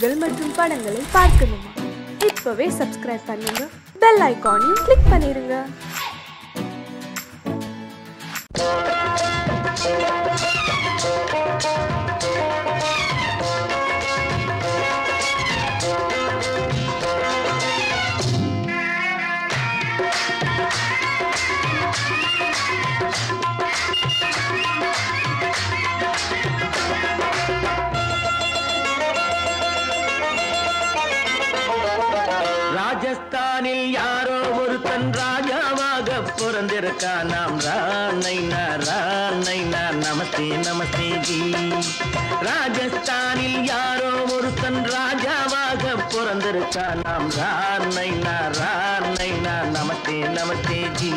நிகழ்ச்சிகள் மற்றும் படங்களை பார்க்கணுமா? இப்பவே சப்ஸ்கிரைப் பண்ணுங்க, பெல் ஐகானையும் கிளிக் பண்ணிருங்க. ராஜஸ்தானில் யாரோ ஒருத்தன் ராஜாவாக பிறந்திருக்கான். நாம் ராணைனா நமஸ்தே நமஸ்தே ஜி. ராஜஸ்தானில் யாரோ ஒருத்தன் ராஜாவாக பிறந்திருக்கான். நாம் ராணைனா நமஸ்தே நமஸ்தே ஜி.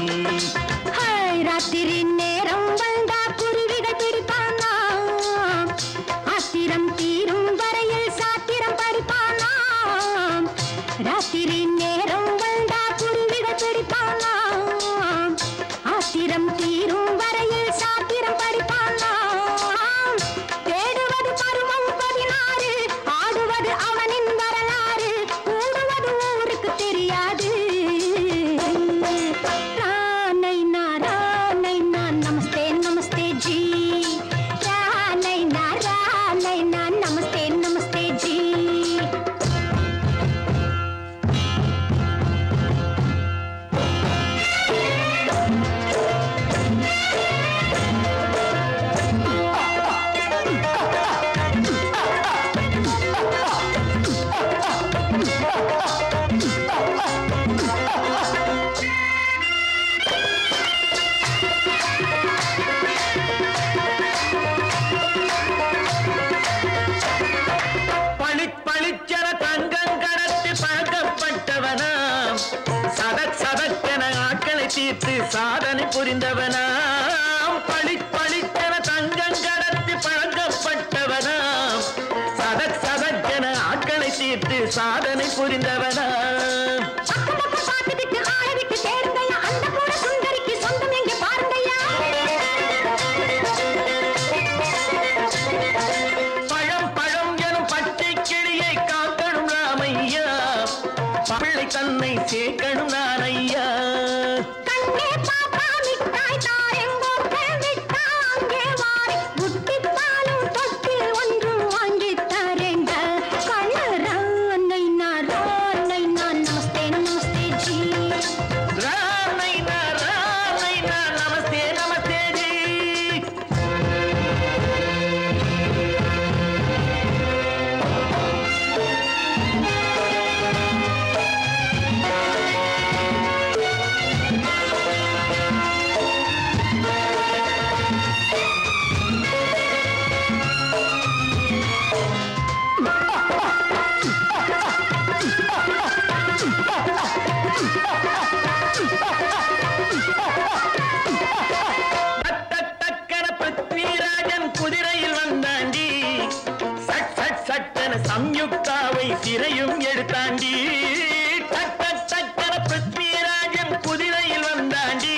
ராத்திரி நேரம் வந்தா குருவிகள் பிடிப்பானா, ஆத்திரம் தீரும் வரையில் சாத்திரம் படிப்பானா. ராத்திரி நேரம் வந்தா குருவிகள் பிடிப்பானா, ஆத்திரம் தீரும் வரையில் சாத்திரம் படிப்பானா. தேடுவது பருவம் 16, ஆடுவது அவனின் வரலாறு, கூடுவது ஊருக்கு தெரியாது. நமஸ்தே நமஸ்தே ஜி. நமஸ்தே நமஸ்தே ஜி. பளிச்சென தங்கம் கடத்தி பழக்கப்பட்டவனாம், சதக்கென ஆட்களை தீர்த்து சாதனை புரிந்தவனாம். பளிச்சென தங்கம் கடத்தி பழக்கப்பட்டவனாம், சதக்கென ஆட்களை தீர்த்து சாதனை புரிந்தவனாம். தன்னை சேர்க்கணும் நான் ஐயா. கண்ணே பாப்பா மிட்டாய் தாரெங்கோ விட்டா அங்கே வாரி, புட்டித்தாலும் தொட்டு ஒன்று வாங்கி தரேங்க. கண்ணு ராணை நமஸ்தே நமஸ்தே ஜி. ராணை நமஸ்தே நமஸ்தே ஜி. குதிரையில் வந்தாண்டி, சட்டென சம்யுக்தாவை சிறையும் எடுத்தாண்டி. பிருத்விராஜன் குதிரையில் வந்தாண்டி,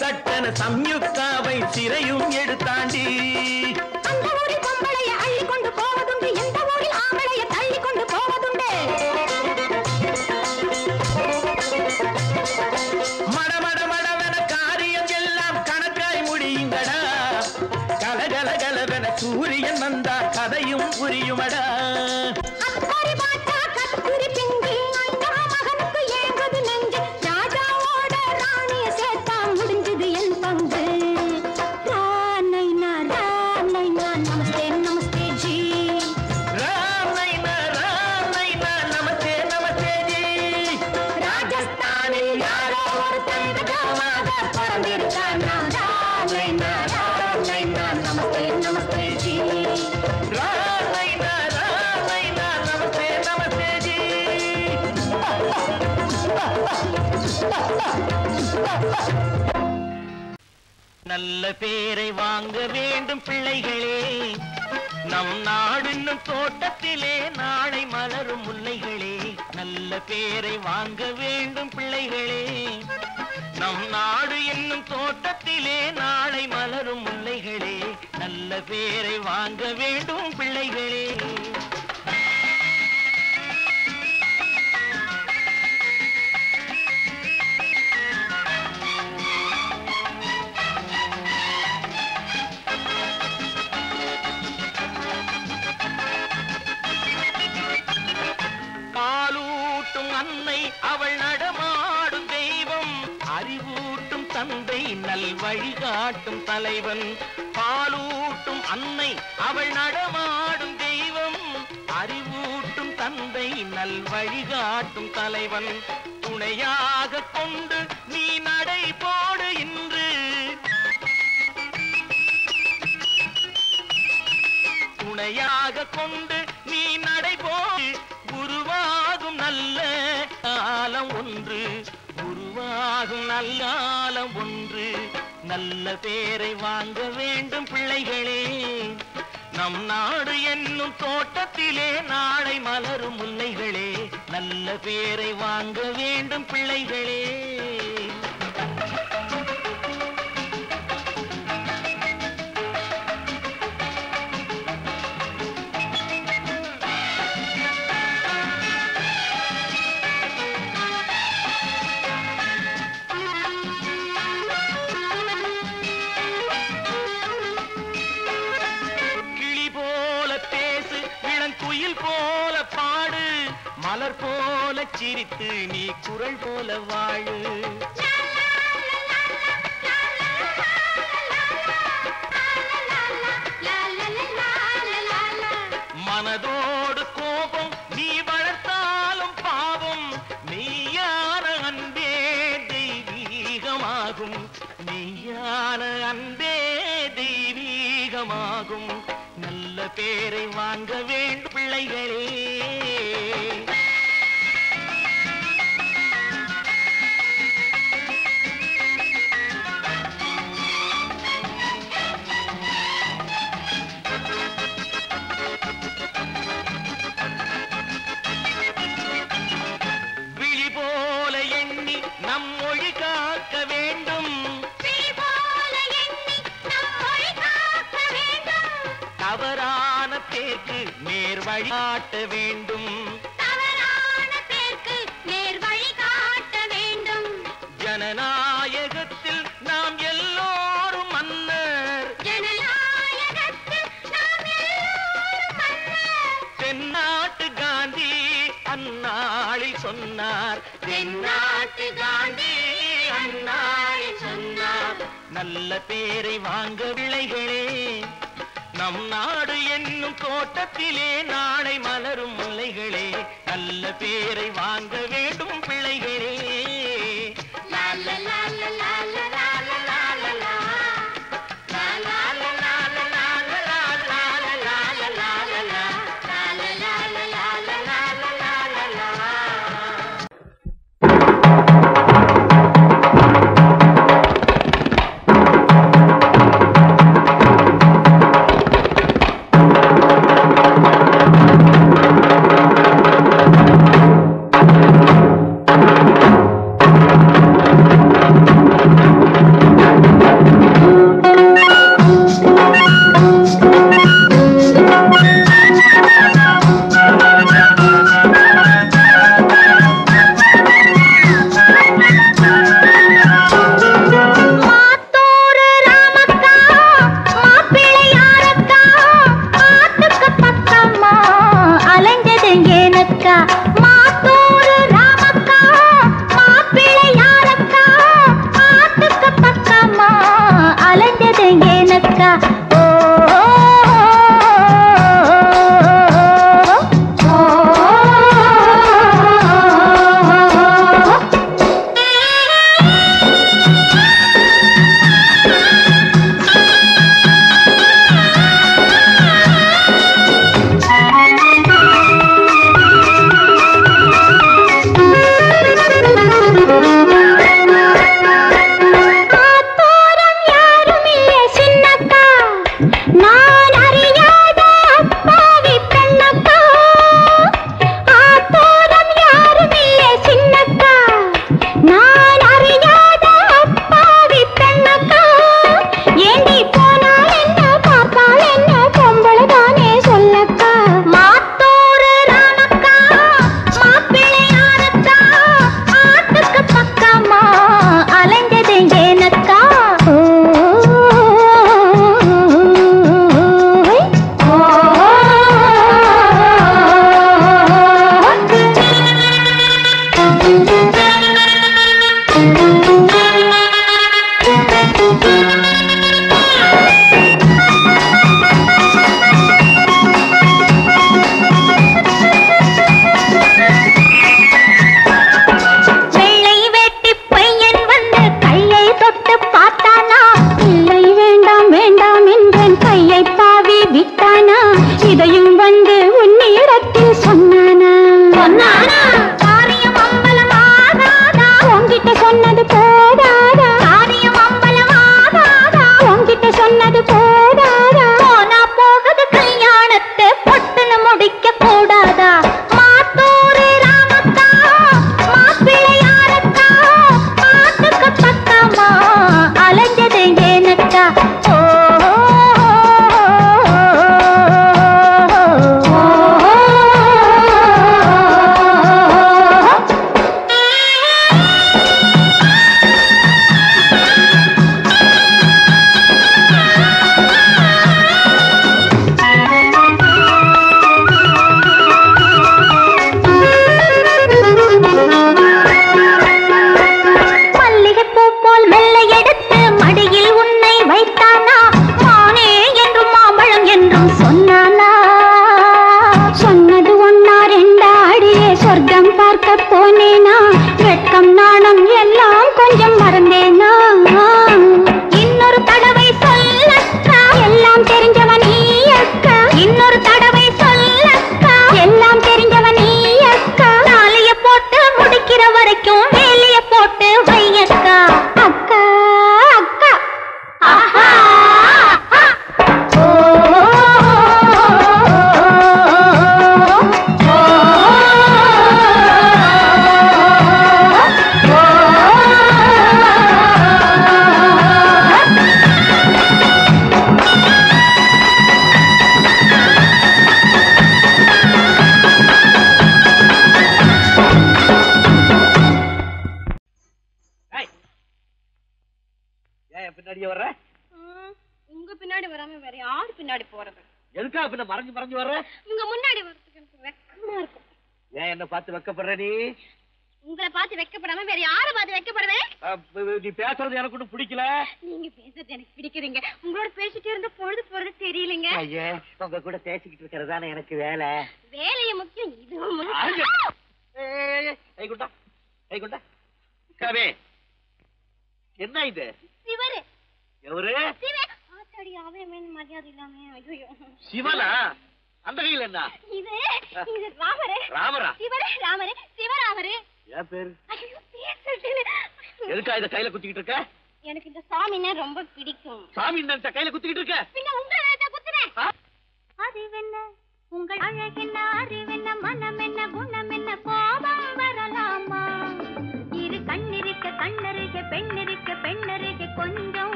சட்டென சம்யுக்தாவை சிறையும் எடுத்தாண்டி. அந்த ஊரில் பொம்பளைய அள்ளி கொண்டு போவதுண்டு, எந்த ஊரில் ஆம்பளைய தள்ளி கொண்டு போவதுண்டு. மடமடவென காரியம் எல்லாம் கணக்காய் முடியுங்கடா. கலகலகலவென சூரியன் வந்தா கதையும் புரியுமடா. அக்கறை பாட்டா கத்திரி பிங்கி, அந்த மகனுக்கு ஏங்குது நெஞ்சு. ராஜாவோட ராணிய சேர்த்தா முடிஞ்சது என் பங்கு. ராணை நமஸ்தே நமஸ்தே ஜி. ராணை நமஸ்தே நமஸ்தே ஜி. ராஜஸ்தானில் யாரோ ஒருத்தன் ராஜாவாக பிறந்திருக்கான். ராணை நமஸ்தே நமஸ்தே ஜி. ராணை நமஸ்தே நமஸ்தே ஜி. நல்ல பேரை வாங்க வேண்டும் பிள்ளைகளே, நம் நாடு என்னும் தோட்டத்திலே நாளை மலரும் முல்லைகளே. நல்ல பேரை வாங்க வேண்டும் பிள்ளைகளே, நம் நாடு என்னும் தோட்டத்திலே நாளை மலரும் முல்லைகளே. நல்ல பேரை வாங்க வேண்டும் பிள்ளைகளே. நல் வழிகாட்டும் தலைவன். பாலூட்டும் அன்னை அவள் நடமாடும் தெய்வம். அறிவூட்டும் தந்தை நல் வழிகாட்டும் தலைவன். துணையாக கொண்டு நீ நடை போடு இன்று. துணையாக கொண்டு நீ நடை போடு. உருவாகும் நல்ல காலம் ஒன்று. உருவாகும் நல்ல காலம் ஒன்று. நல்ல பேரை வாங்க வேண்டும் பிள்ளைகளே. நம் நாடு என்னும் தோட்டத்திலே நாளை மலரும் முல்லைகளே. நல்ல பேரை வாங்க வேண்டும் பிள்ளைகளே. போல பாடு, மலர் போல சிரித்து நீ குரல் போல வாழு. மனதோடு கோபம் நீ வளர்த்தாலும் பாவம். மெய்யான அன்பே தெய்வீகமாகும். மெய்யான அன்பே தெய்வீகமாகும். நல்ல பேரை வாங்க வேண்டும் பிள்ளைகளே. விழி போல எண்ணி நம் மொழி காக்க வேண்டும். தவறான பேருக்கு நேர் வழிகாட்ட வேண்டும். ஜனநாயகத்தில் நாம் எல்லோரும் மன்னர். தென்னாட்டு காந்தி அந்நாளில் சொன்னார். தென்னாட்டு காந்தி அந்நாளில் சொன்னார். நல்ல பேரை வாங்க பிள்ளைகளே. நம் நாடு என்னும் தோட்டத்திலே நாளை மலரும் முல்லைகளே. நல்ல பேரை வாங்க வேண்டும் பிள்ளைகளே. சொன்னானா காரியம் அம்பலமாகாதா உன்கிட்ட சொன்னது போதாதா காரியம் அம்பலமாகாதா உன்கிட்ட சொன்னது போதாதா போனா போகுது கல்யாணத்தை பொட்டுன்னு முடிக்க கூடாதா மாத்தூரு ராமக்கா மாப்பிள்ளையாரக்கா மாட்டுக்கு பக்கமா அலைஞ்சது ஏனக்கா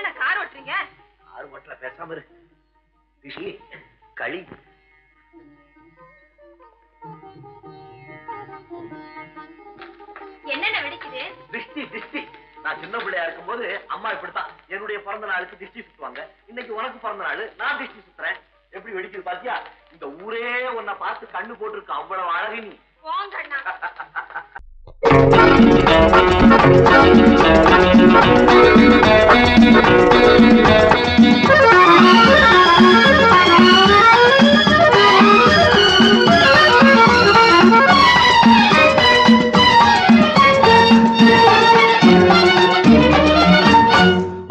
என்ன கார் ஓட்டுறீங்க? கார் ஓட்டல, பேசாம இரு. திஷி களி. என்னென்ன வெடிக்குது? திஷ்டி திஷ்டி. நான் சின்ன பிள்ளையா இருக்கும் போது அம்மா இப்படித்தான் என்னுடைய பிறந்த நாளுக்கு திஷ்டி சுத்துவாங்க. இன்னைக்கு உனக்கு பிறந்த நாள், நான் திஷ்டி சுத்துறேன். எப்படி வெடிக்குது பாத்தியா? இந்த ஊரே உன்னை பார்த்து கண்ணு போட்டிருக்கு, அவ்வளவு அழகு நீ.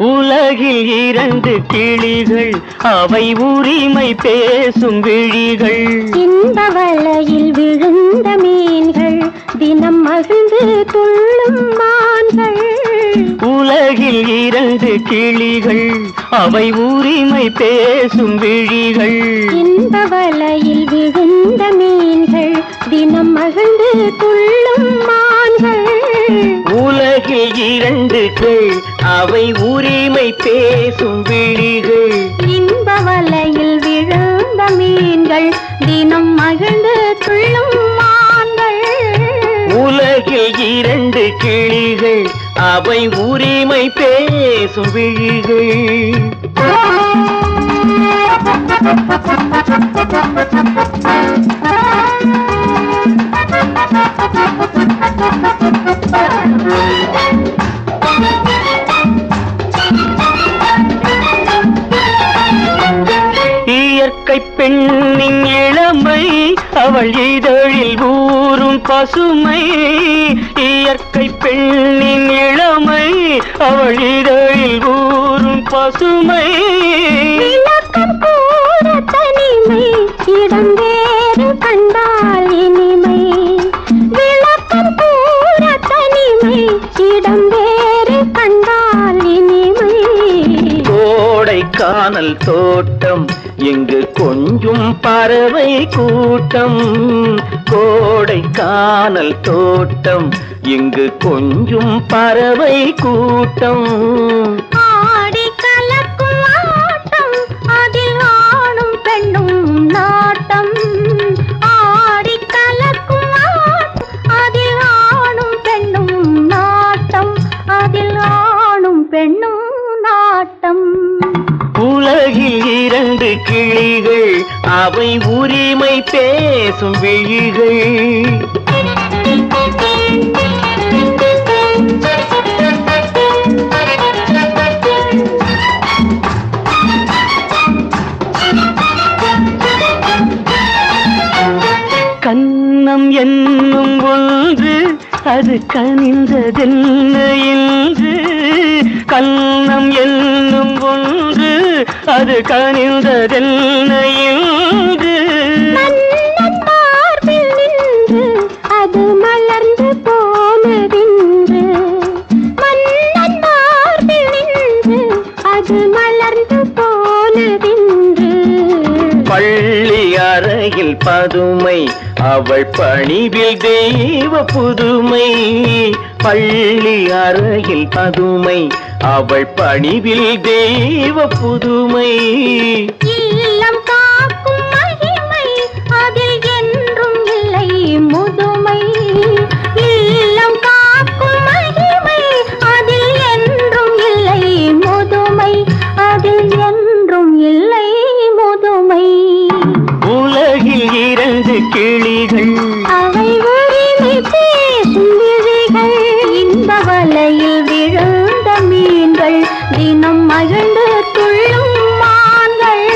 உலகில் இரண்டு கிளிகள், அவை உரிமை பேசும் விழிகள். இந்த வலையில் விழுந்த மீன்கள், தினம் மகிழ்ந்து துள்ளும் மான்கள். உலகில் இரண்டு கிளிகள், அவை உரிமை பேசும் விழிகள். இந்த வலையில் விழுந்த மீன்கள், தினம் மகிழ்ந்து துள்ளும் மான்கள். உலகில் இரண்டு கிள், அவை உரிமை பேசும் விழிகள். இந்த வலையில் விழுந்த மீன்கள், தினம் மகிழ்ந்து துள்ளும் மான்கள். உலகில் இரண்டு கிளிகள், அவை உரிமை பேசும் விழிகள். இயற்கை பெண்ணின் இளமை, அவள் இதழில் ஊறும் பசுமை. இயற்கை பெண்ணின் இளமை, அவள் இதழில் ஊறும் பசுமை. விளக்கம் கூற தனிமை, இடம் வேறு கண்டால் இனிமை. விளக்கம் கூற தனிமை, இடம் வேறு கண்டால் இனிமை. கோடைக்கானல் தோட்டம், எங்கு கொஞ்சும் பறவை கூட்டம். கோடைக்கானல் தோட்டம், எங்கு கொஞ்சும் பறவை கூட்டம். ஆடி கலக்கும் ஆட்டம், அதில் ஆணும் பெண்ணும் நாட்டம். ஆடி கலக்கும் ஆட்டம், அதில் ஆணும் பெண்ணும் நாட்டம். அதில் ஆணும் பெண்ணும் நாட்டம். உலகில் இரண்டு கிளிகள், அவை உரிமை பேசும் விழிகள். கன்னம் என்னும் ஒன்று, அது கனிந்ததென்ன என்று. கன்னம் என்னும் ஒன்று, அது கனிந்ததென்ன என்று. மன்னன் மார்பில் நின்று, அது மலர்ந்து போனதென்று. மன்னன் மார்பில் நின்று, அது மலர்ந்து போனதென்று. பள்ளி அறையில் பதுமை, அவள் பணிவில் தெய்வ புதுமை. பள்ளி அறையில் பதுமை, அவள் பணிவில் தெய்வ புதுமை. இல்லம் காக்கும் மகிமை, அதில் என்றும் இல்லை முதுமை. இல்லம் காக்கும் மகிமை, அதில் என்றும் இல்லை முதுமை. அதில் என்றும் இல்லை முதுமை. உலகில் இரண்டு கிளிகள், அவை உரிமை பேசும் விழிகள். இந்த வலையில் விழுந்த மீன்கள், தினம் மகிழ்ந்து துள்ளும் மான்கள்.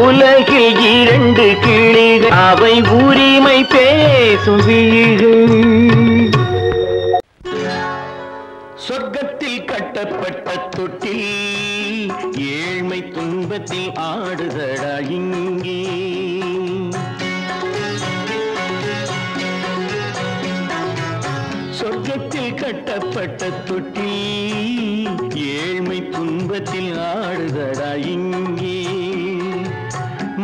உலகில் இரண்டு கிளிகள், அவை உரிமை பேசும் விழிகள். சொர்க்கத்தில் கட்டப்பட்ட தொட்டில், ஏழ்மை துன்பத்தில் ஆடுதடா இங்கே. சொர்க்கத்தில் கட்டப்பட்ட தொட்டில், ஏழ்மை துன்பத்தில் ஆடுதடா இங்கே.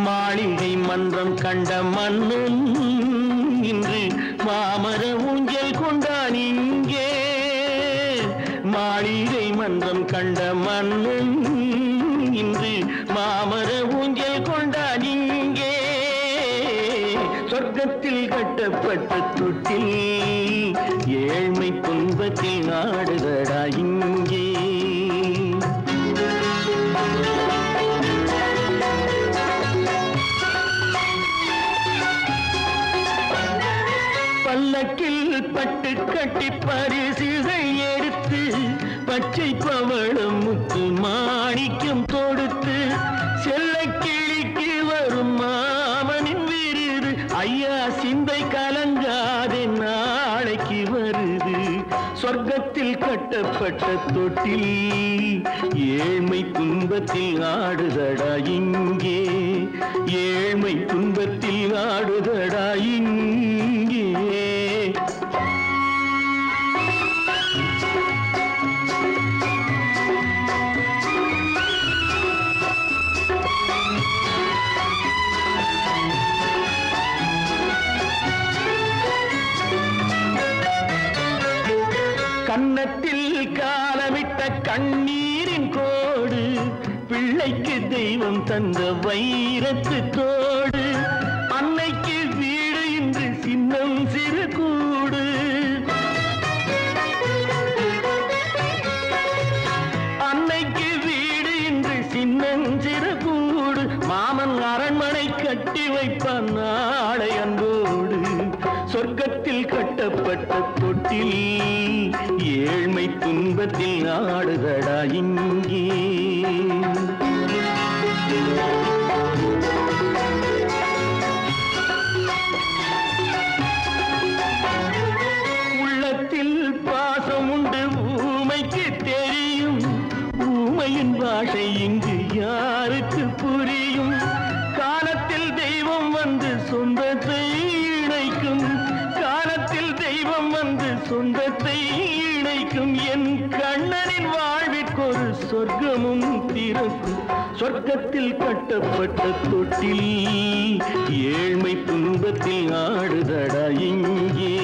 மாளிகை மன்றம் கண்ட மன்னன், இன்று மாமர ஊஞ்சல் கொண்டான் இங்கே. மாளிகை மன்றம் கண்ட மன்னன் இன்று மாமர ஊஞ்சல் கொண்டான் இங்கே. சொர்க்கத்தில் கட்டப்பட்ட தொட்டில் ஏழ்மை துன்பத்தில் ஆடுதடா இங்கே. பல்லக்கில் பட்டு கட்டி பரிசுகள் எடுத்து பச்சை பவளம் முத்து மாணிக்கம் தொடுத்து செல்ல கிளிக்கு வரும் மாமனின் விருது. ஐயா சிந்தை கலங்காதே நாளைக்கு வருது. சொர்க்கத்தில் கட்டப்பட்ட தொட்டில் ஏழ்மை துன்பத்தில் ஆடுதடா இங்கே. ஏழ்மை துன்பத்தில் ஆடுதடா இங்கே. கன்னத்தில் காலமிட்ட கண்ணீரின் கோடு பிள்ளைக்கு தெய்வம் தந்த வைரத்து தோடு. அன்னைக்கு வீடு இன்று சின்னம் சிறு கூடு. அன்னைக்கு வீடு இன்று சின்னம் சிறு கூடு. மாமன் அரண்மனை கட்டி வைப்பான் நாளை அன்போடு. சொர்க்கத்தில் கட்டப்பட்ட தொட்டில் ஏழ்மை துன்பத்தில் ஆடுதடா இங்கே. உள்ளத்தில் பாசம் உண்டு ஊமைக்கு தெரியும். ஊமையின் பாஷை இங்கு யாருக்கு புரியும்? காலத்தில் தெய்வம் வந்து சொந்தத்தை இணைக்கும். காலத்தில் தெய்வம் வந்து சொந்தத்தை இணைக்கும். என் கண்ணனின் வாழ்விற்கொரு சொர்க்கமும் திறக்கும். சொர்க்கத்தில் கட்டப்பட்ட தொட்டில் ஏழ்மை துன்பத்தில் ஆடுதடா இங்கே.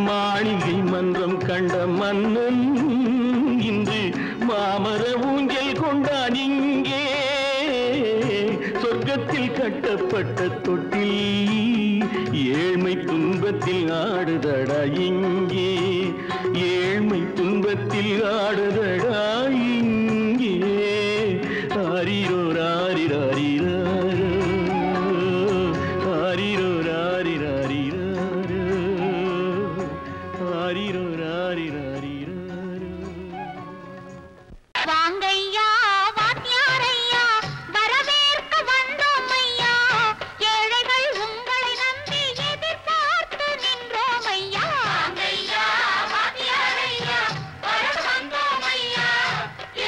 மாளிகை மன்றம் கண்ட மன்னன் இன்று மாமர ஊஞ்சல் கொண்டான் இங்கே. சொர்க்கத்தில் கட்டப்பட்ட தொட்டில் ஏழ்மை துன்பத்தில் ஆடுதடா இங்கே. ஏழ்மை துன்பத்தில் ஆடுதடா இங்கே. ஆரிரோ ராரிராரிராரோ ஆரிரோ ராரிராரிராரோ ஆரிரோ ராரிராரிராரோ. வாங்கையா வாத்தியாரையா வரவேற்க வந்தோம் ஐயா. ஏழைகள் உங்களை நம்பி எதிர்பார்த்து நின்றோம் ஐயா. வாங்கையா வாத்தியாரையா வர வந்தோம் ஐயா.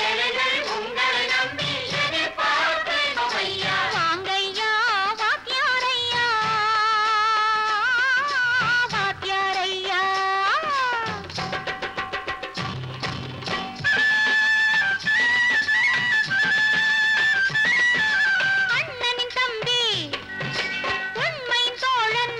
ஏழைகள் உங்களை நம்பி எதிர்பார்த்து ஐயா. வாங்கையா வாத்தியாரையா வாத்தியாரையா. அண்ணனின் தம்பி உண்மையின் தோழன்.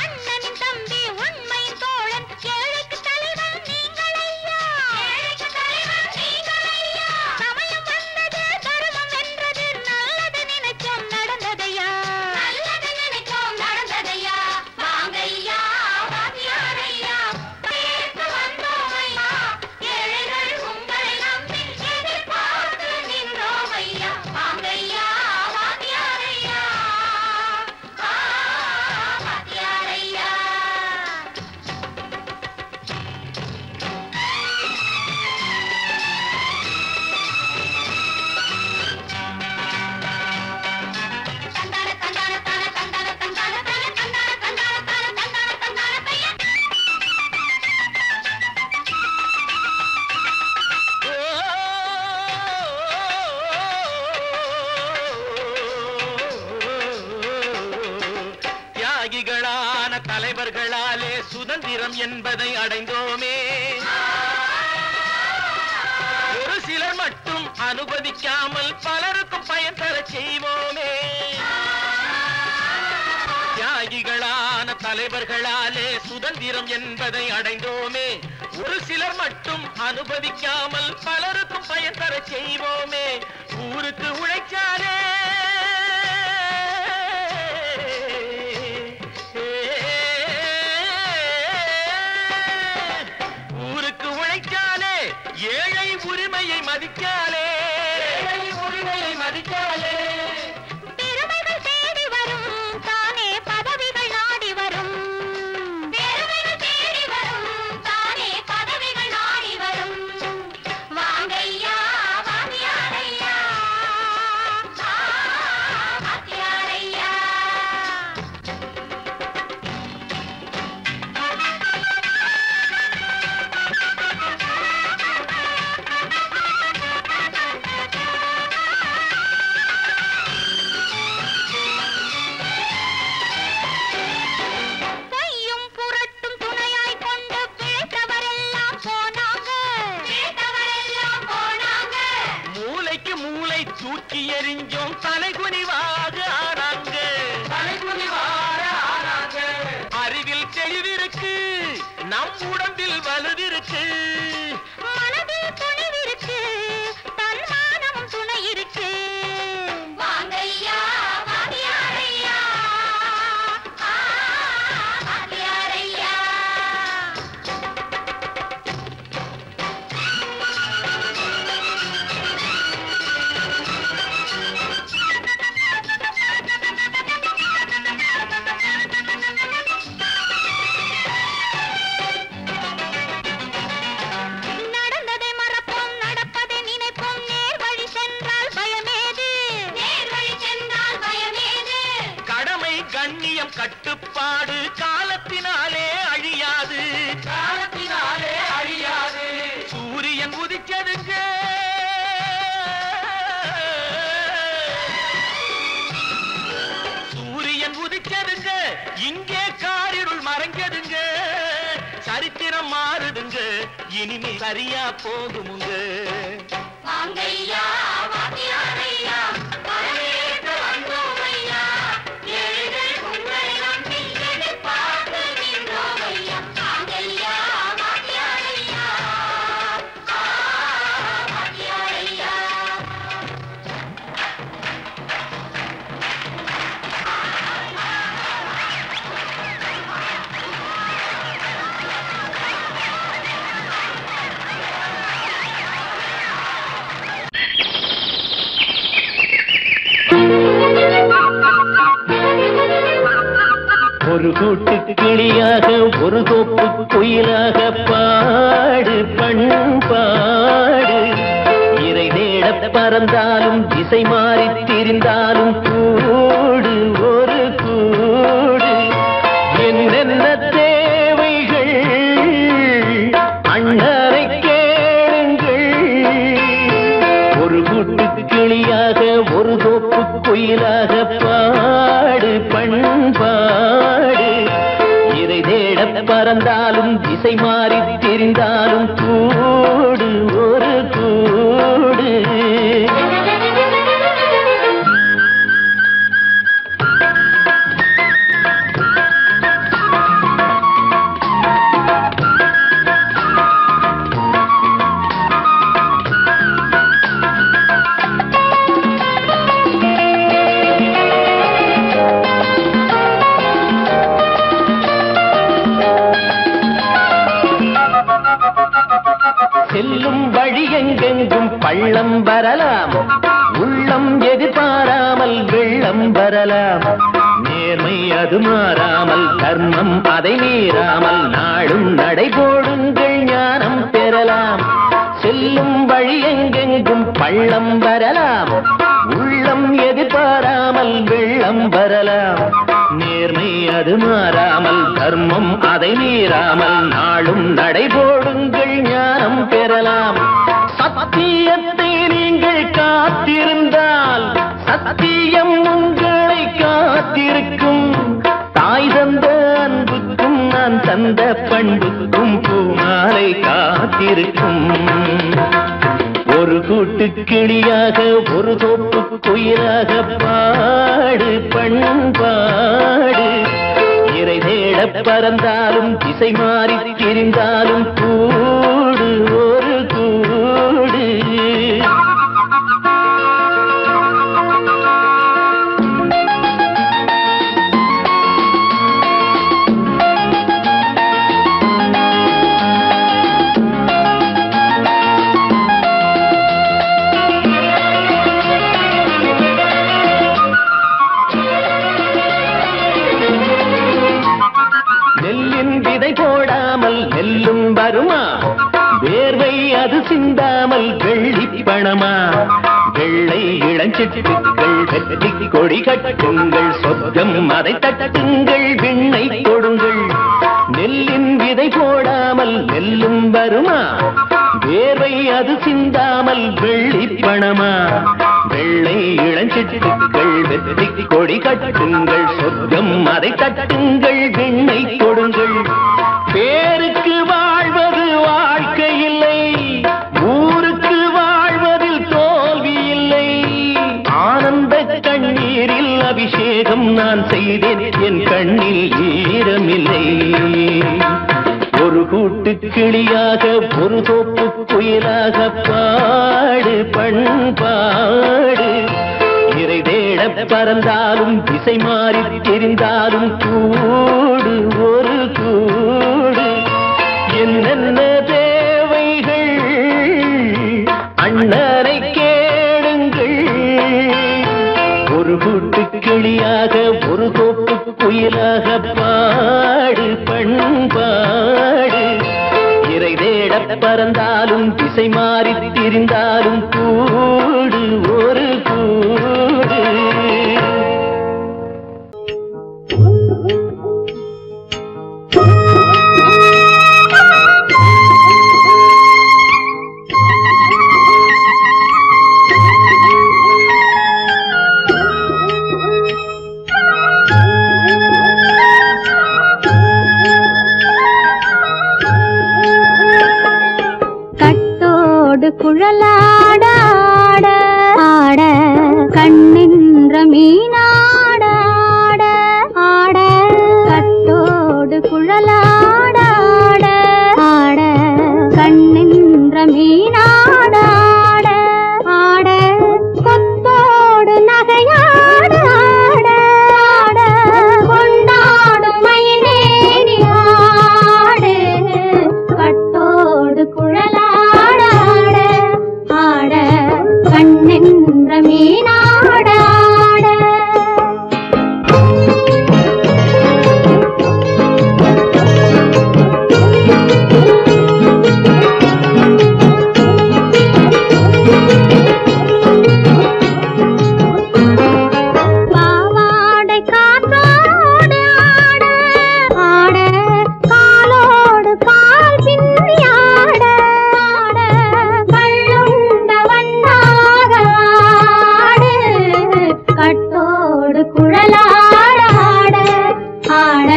அண்ணனின் தம்பி உண்மையின் தோழன். ஏழைக்கு தலைவன் நீங்கள் ஐயா. ஏழைக்கு தலைவன் நீங்கள் ஐயா. சமயம் வந்தது தர்மம் வென்றது. நல்லது நினைச்சோம் நடந்ததையா. நல்லது நினைச்சோம் நடந்ததையா. வாங்கையா வாத்தியாரையா கேட்டு வந்தோம் ஐயா. ஏழைகள் உங்களை நம்பி எதிர்பார்த்து நின்றோம் ஐயா. வாங்கையா வாத்தியாரையா வாத்தியாரையா. தந்தான தந்தான தான தந்தான தந்தான தான தந்தான தந்தான தான தந்தான தந்தான பையன். தியாகிகளான தலைவர்களாலே சுதந்திரம் என்பதை அடைந்தோமே. ஒரு சிலர் மட்டும் அனுமதிக்காமல் பலருக்கும் பயன் தர செய்வோமே. தியாகிகளான தலைவர்களாலே சுதந்திரம் என்பதை அடைந்தோமே. ஒரு சிலர் மட்டும் அனுபவிக்காமல் பலருக்கும் பயன் தர செய்வோமே. ஊருக்கு உழைச்சாலே ஏழை உரிமையை மதிக்காலே பெருமைகள் தேடி வரும் தானே பதவிகள் நாடி வரும். பெருமைகள் தேடி வரும் தானே பதவிகள் நாடி வரும். வாங்கையா வாங்கியாரையா வாங்கியாரையா. தூக்கி எறிஞ்சோம் தலைகுனிவாக ஆனாங்க. அறிவில் தெளிவிருக்கு, நம் உடம்பில் வலுவிருக்கு, மனதில் துணிவிருக்கு, தன்மானம் துணை இருக்கு. வாங்கையா வாங்கியாரையா வாங்கியாரையா. நடந்ததை மறப்போம், நடப்பதை நினைப்போம். நேர்வழி சென்றால் பயமேது, நேர்வழி சென்றால் பயமேது. கடமை கண்ணியம் கட்டுப்பாடு காலத்தினாலே அழியாது, காலத்தினாலே அழியாது. சூரியன் உதிச்சதுங்க, சூரியன் உதிச்சதுங்க, இங்கே காரிருள் மறைஞ்சதுங்க. சரித்திரம் மாறுதுங்க, இனிமே சரியா போகுமுங்க. வாங்கையா வாங்கியாரையா வரவேற்க வந்தோமையா. ஏழைகள் உங்களை நம்பி எதிர்பார்த்து நின்றோமையா. வாங்கையா வாங்கியாரையா வாங்கியாரையா. ஒரு கூட்டு கிளியாக ஒரு தோப்பு குயிலாக பாடு பண்பாடு. இறை தேட பறந்தாலும் திசை மாறி திரிந்தாலும் கூடு ஒரு கூடு. என்னென்ன தேவைகள் அண்ணரை கேளுங்கள். ஒரு கூட்டு கிளியாக ஒரு தோப்பு குயிலாக பாடு பண்பாடு. இறை தேட பறந்தாலும் திசை மாறி திரிந்தாலும் கூடு ஒரு கூடு. செல்லும் வழி எங்கெங்கும் பள்ளம் வரலாம், உள்ளம் எதிர்பாராமல் வெள்ளம் வரலாம். நேர்மை அது மாறாமல், தர்மம் அதை மீறாமல், நாடும் நடைபோடுங்கள் ஞானம் பெறலாம். செல்லும் வழி எங்கெங்கும் பள்ளம் வரலாம், உள்ளம் எதிர்பாராமல் வெள்ளம் வரலாம். நேர்மை அது மாறாமல், தர்மம் அதை மீறாமல், நாளும் நடைபோடுங்கள் ஞானம் பெறலாம். சத்தியத்தை நீங்கள் காத்திருந்தால் சத்தியம் உங்களை காத்திருக்கும். தாய் தந்த அன்புக்கும் நான் தந்த பண்புக்கும் பூமாலை காத்திருக்கும். ஒரு கூட்டு கிளியாக ஒரு தோப்பு குயிலாக பாடு பண்பாடு. இறை தேட பறந்தாலும் திசை மாறி திரிந்தாலும் கூடு ஒரு கூடு. நெல்லும் வருமா வேர்வை அது சிந்தாமல் வெள்ளி பணமா. வெள்ளை இளஞ்சிட்டுக்கள் வெற்றி கொடி கட்டுங்கள் சொர்க்கம் அதை தட்டுங்கள் விண்ணை கொடுங்கள். நெல்லின் விதை போடாமல் நெல்லும் வருமா வேர்வை அது சிந்தாமல் வெள்ளி பணமா. வெள்ளை இளஞ்சிட்டுக்கள் வெற்றி கொடி கட்டுங்கள் சொர்க்கம் அதை தட்டுங்கள் விண்ணை கொடுங்கள். பேருக்கு வாழ்வது வாழ்க்கை இல்லை, ஊருக்கு வாழ்வதில் தோல்வி இல்லை. ஆனந்த கண்ணீரில் அபிஷேகம் நான் செய்தேன் என் கண்ணில் ஈரமில்லை. ஒரு கூட்டு கிளியாக ஒரு தோப்பு புயலாக பாடு பண்பாடு. இறை தேட பறந்தாலும் திசை மாறி தெரிந்தாலும் கூடு ஒரு கூடு. என்னென்ன தேவைகள் அண்ணனை கேளுங்கள். ஒரு கூட்டு கிளியாக ஒரு தோப்பு புயலாக பாடு பண்பாடு. இறை தேட பறந்தாலும் திசை மாறி திரிந்தாலும் கூடு ஒரு கூடு. குழலாட ஆட கண்ணின்ற மீனாட ஆட கட்டோடு குழலாட ஆட கண்ணின்ற மீனாட ஆட கொத்தோடு நகையாட ஆட கொண்டாடும் மயிலேனி ஆடு கட்டோடு குழலாட கண்ணென்ற மீனாட பாவாடை காற்றோடு ஆட காலோடு கால் பின்னி ஆட கள்ளுண்ட வண்ணாக ஆடு கட்டோடு குழலாட ஆட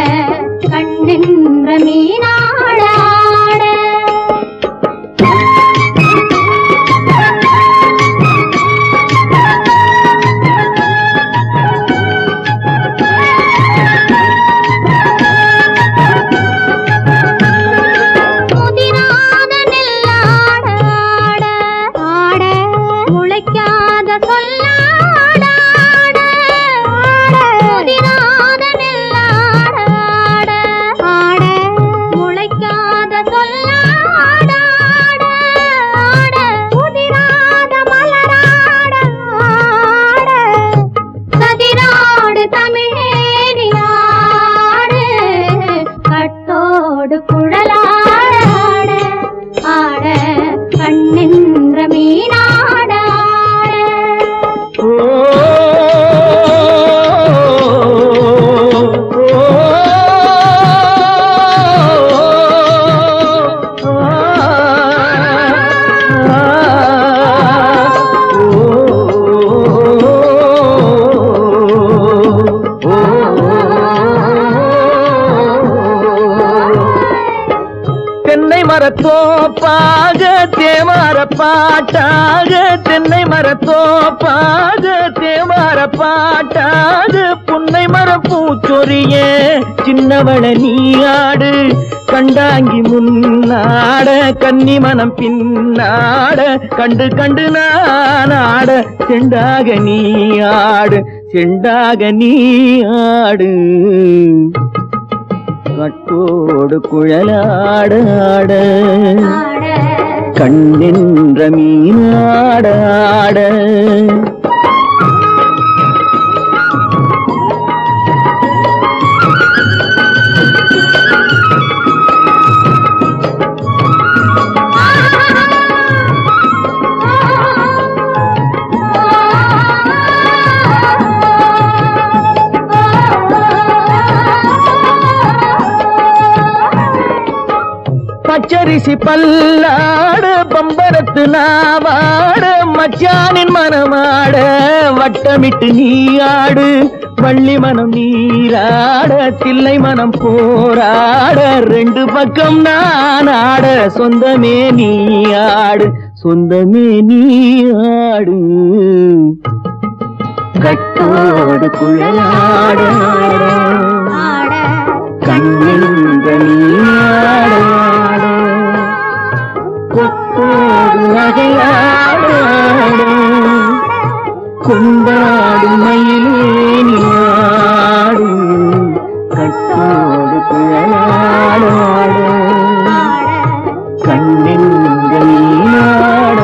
கண்ணென்ற மீனாட மரத்தோப்பாக தேமார பாட்டாக தென்னை மரத்தோப்பாக தேமார பாட்டாக புன்னை மர பூச்சொரிய சின்ன கண்ணவள நீயாடு கண்டாங்கி முன்னாட கன்னி மனம் பின்னாட கண்டு கண்டு நானாட செண்டாக நீயாடு செண்டாக நீயாடு கட்டோடு குழலாடாட கண்ணென்ற மீனாடாட பச்சரிசி பல்லாடு பம்பரத்து நாவாடு மச்சானின் மனமாட வட்டமிட்டு நீயாடு வள்ளி மனம் நீராட தில்லை மனம் போராட ரெண்டு பக்கம் நானாட சொந்தமே நீயாடு சொந்தமே நீயாடு கட்டோடு குழலாட கண்ணென்ற நீயாட கொத்தோடு நகையாட கொண்டாடு மயிலேனியாடு கட்டோடு குழலாட கண்ணென்ற நீயாட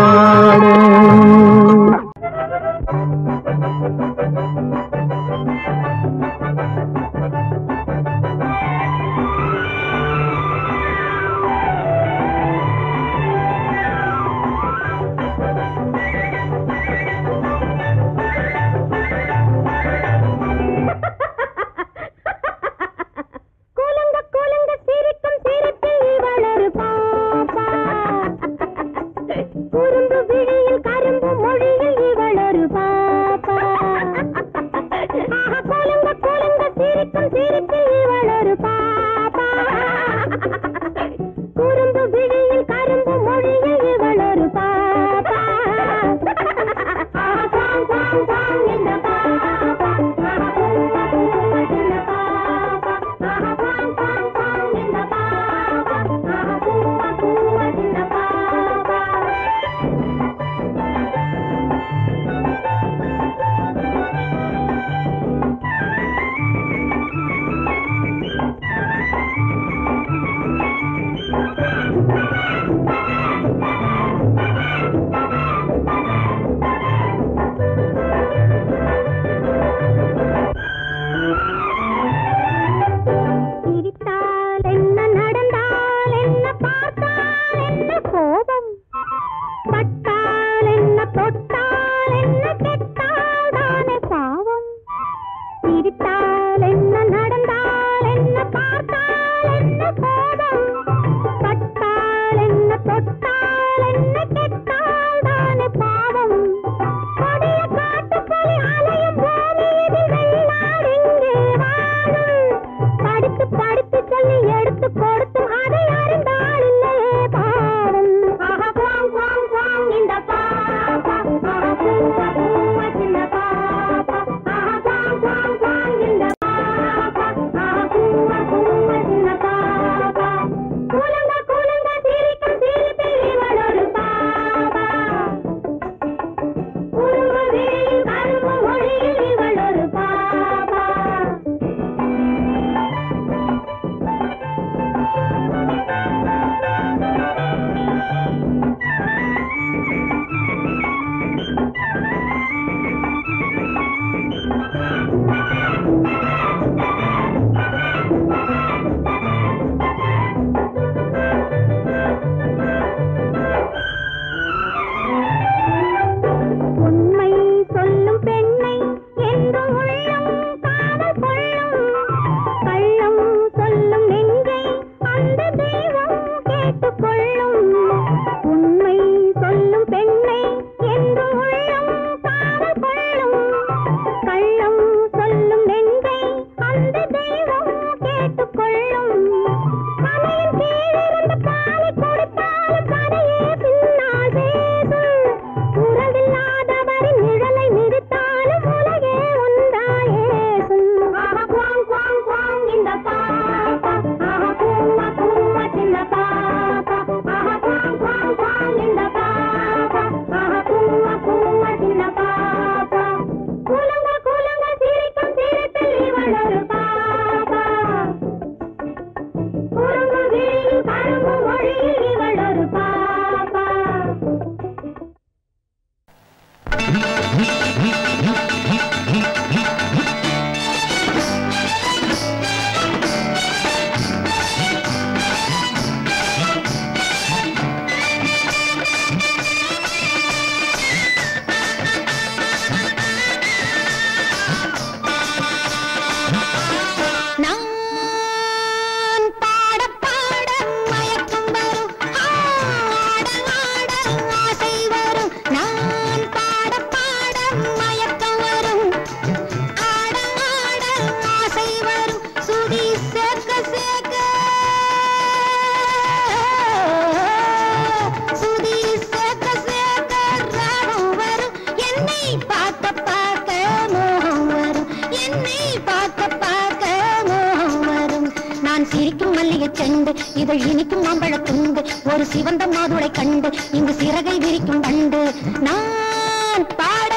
மல்லிகை செண்டு இதழ் இனிக்கும் மாம்பழ துண்டு ஒரு சிவந்த மாதுளை கண்டு இங்கு சிறகை விரிக்கும் வண்டு நான் பாட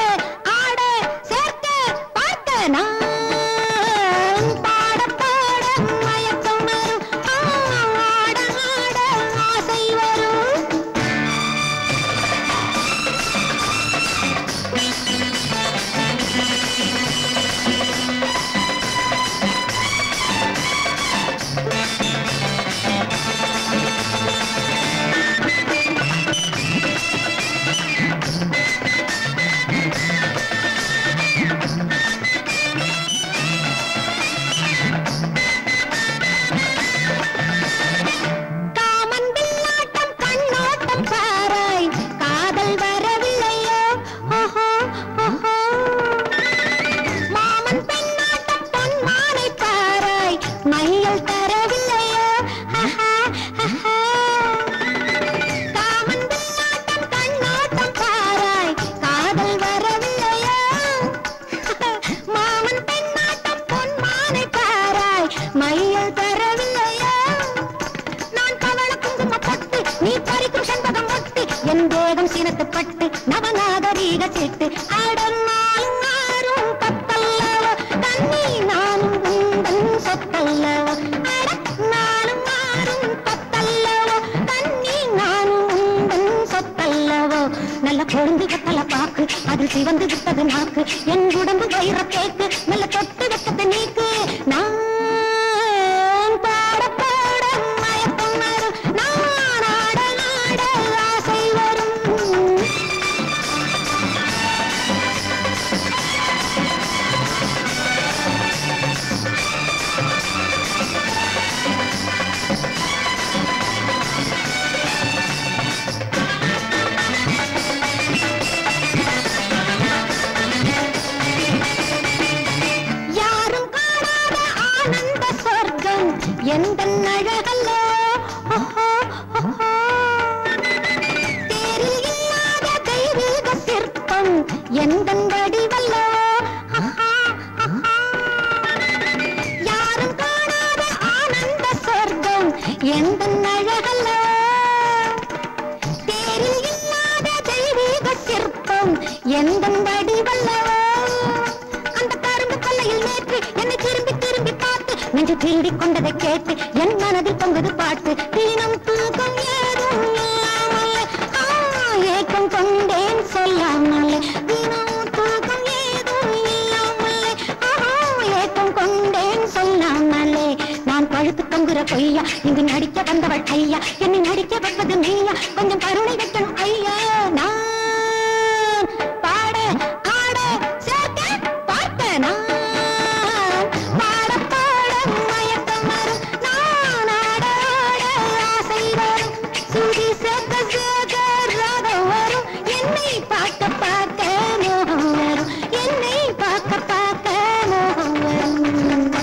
ஆட சேர்க்க பார்க்க நான் பாட பாட மயக்கம் வரும் ஆட ஆட ஆசை வரும் பட்டு நவநாகரீக சிட்டு ஆடனாலும் ஆறும் பத்தல்லவோ தண்ணி நானும் உந்தன் சொத்தல்லவோ நானும் ஆறும் பத்தல்லவோ தண்ணி நானும் உந்தன் சொத்தல்லவோ நல்ல கொழுந்து கத்தல பாக்கு அது சிவந்து விட்டது நாக்கு என் உடம்பு வயிற கேக்கு நல்ல தொட்டு வெட்டது நீக்கு நான் பாட பாட மயக்கம் வரும் நான் ஆட ஆட ஆசை வரும் எந்த அழகல்லோ தேரில் இல்லாத தெய்வீக சிற்பம் எந்த வடிவல்லோ யாரும் காணாத ஆனந்த சொர்க்கம் எந்த அழகல்லோ தேரில் இல்லாத தெய்வீக சிற்பம் எந்த வடிவல்லோ அந்த கரும்பு கொல்லையில் நேற்று என்னை திரும்பி திரும்பி பார்த்து நெஞ்சு திருடிக் கொண்டதை கேட்டு என் மனதில் பொங்குது பாட்டு தினம் தூக்கம் ஏதும் இல்லாமல் ஏக்கம் கொண்டேன் சொல்லாமல் தினம் தூக்கம் ஏதும் இல்லாமல் ஏக்கம் கொண்டேன் சொல்லாமலே நான் பழுத்து தொங்குற பொய்யா இங்கு நடிக்க வந்தவள் ஐயா என்னை நடிக்க வைப்பது நீயா கொஞ்சம் கருணை வைக்கணும் ஐயா நான் பாட ஆட சேர்க்க பார்க்க நான் பார்க்க பார்க்க மோகம் வரும் என்னை பார்க்க பார்க்க மோகம் வரும்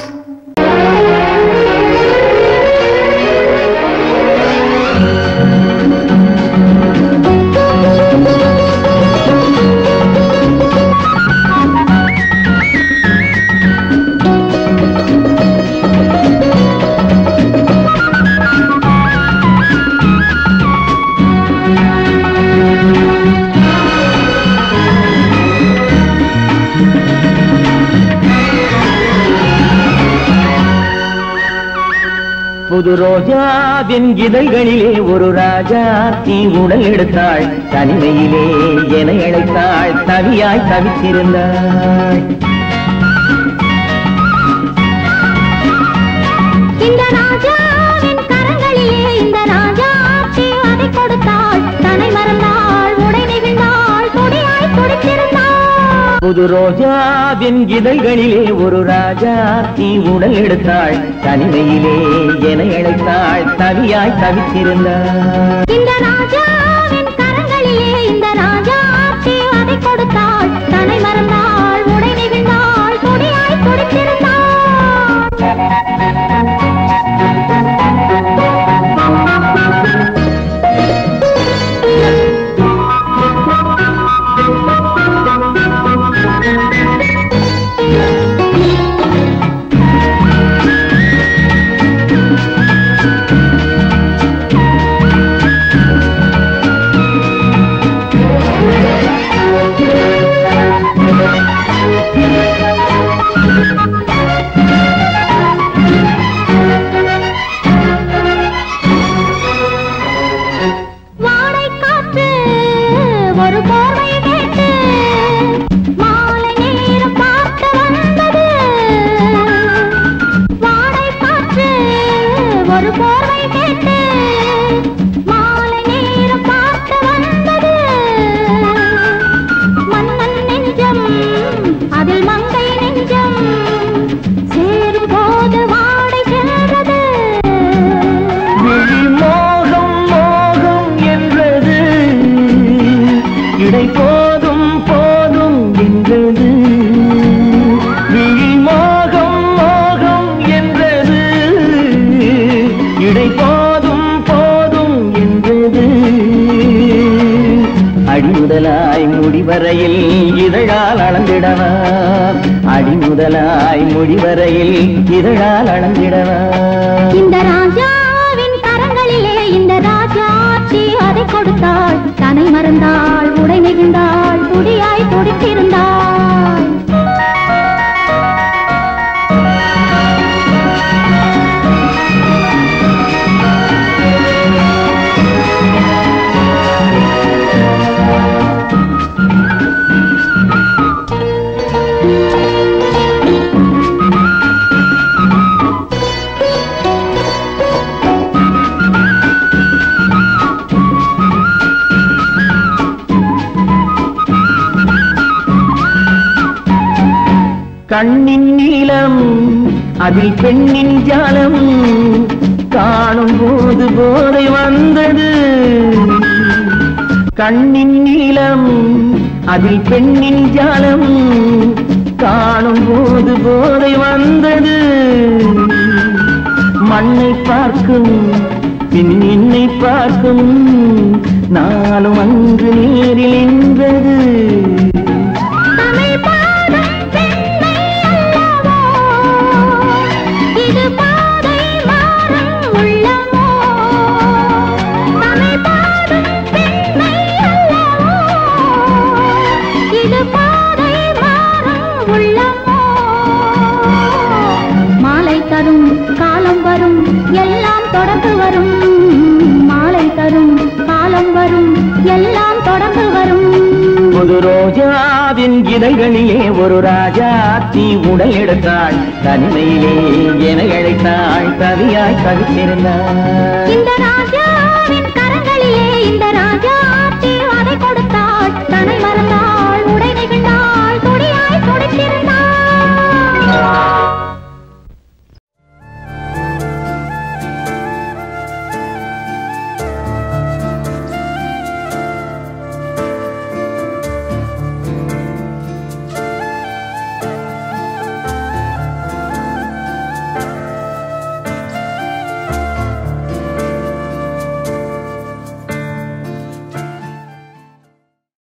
புது ரோஜாவின் இதழ்களிலே ஒரு ராஜா தீ உடல் எடுத்தாள் தனிமையிலே என அழைத்தாள் தவியாய் தவித்திருந்தாள் இந்த ராஜாவின் கரங்களிலே இந்த ராஜா அதை கொடுத்தாள் தன்னை மறந்தாள் உடை நெகிழ்ந்தாள் கொடியாய் துடித்திருந்தாள் புது ரோஜாவின் இதழ்களிலே ஒரு ராஜா தீ உடல் எடுத்தாள் தனிமையிலே என அழைத்தாள் தவியாய் தவித்திருந்தாள் இந்த ராஜாவின் கரங்களிலே இந்த ராஜா அதை கொடுத்தாள் தன்னை மறந்தாள் உடை நெகிழ்ந்தாள் கொடியாய் துடித்திருந்தாள் அடிமுதலாய் முடிவரையில் இதழால் அளந்திடவா, அடிமுதலாய் முடிவரையில் இதழால் அளந்திடவா. இந்த ராஜாவின் கரங்களிலே இந்த ராஜாச்சி அதை கொடுத்தாள், தனை மறந்தாள், உடை நெகிழ்ந்தாள், துடியாய் துடித்திருந்தாள். கண்ணின் நீளம் அதில் பெண்ணின் ஜாலம் காணும் போது போதை வந்தது. கண்ணின் நீளம் அதில் பெண்ணின் ஜாலம் காணும் போது போதை வந்தது. மண்ணை பார்க்கும் பின் என்னை பார்க்கும் நானும் அன்று நேரில் என்றது. புது ரோஜாவின் இதழ்களிலே ஒரு ராஜாத்தி உடல் எடுத்தாள், தனிமையிலே என அழைத்தாள், தவியாய் தவித்திருந்தாள்.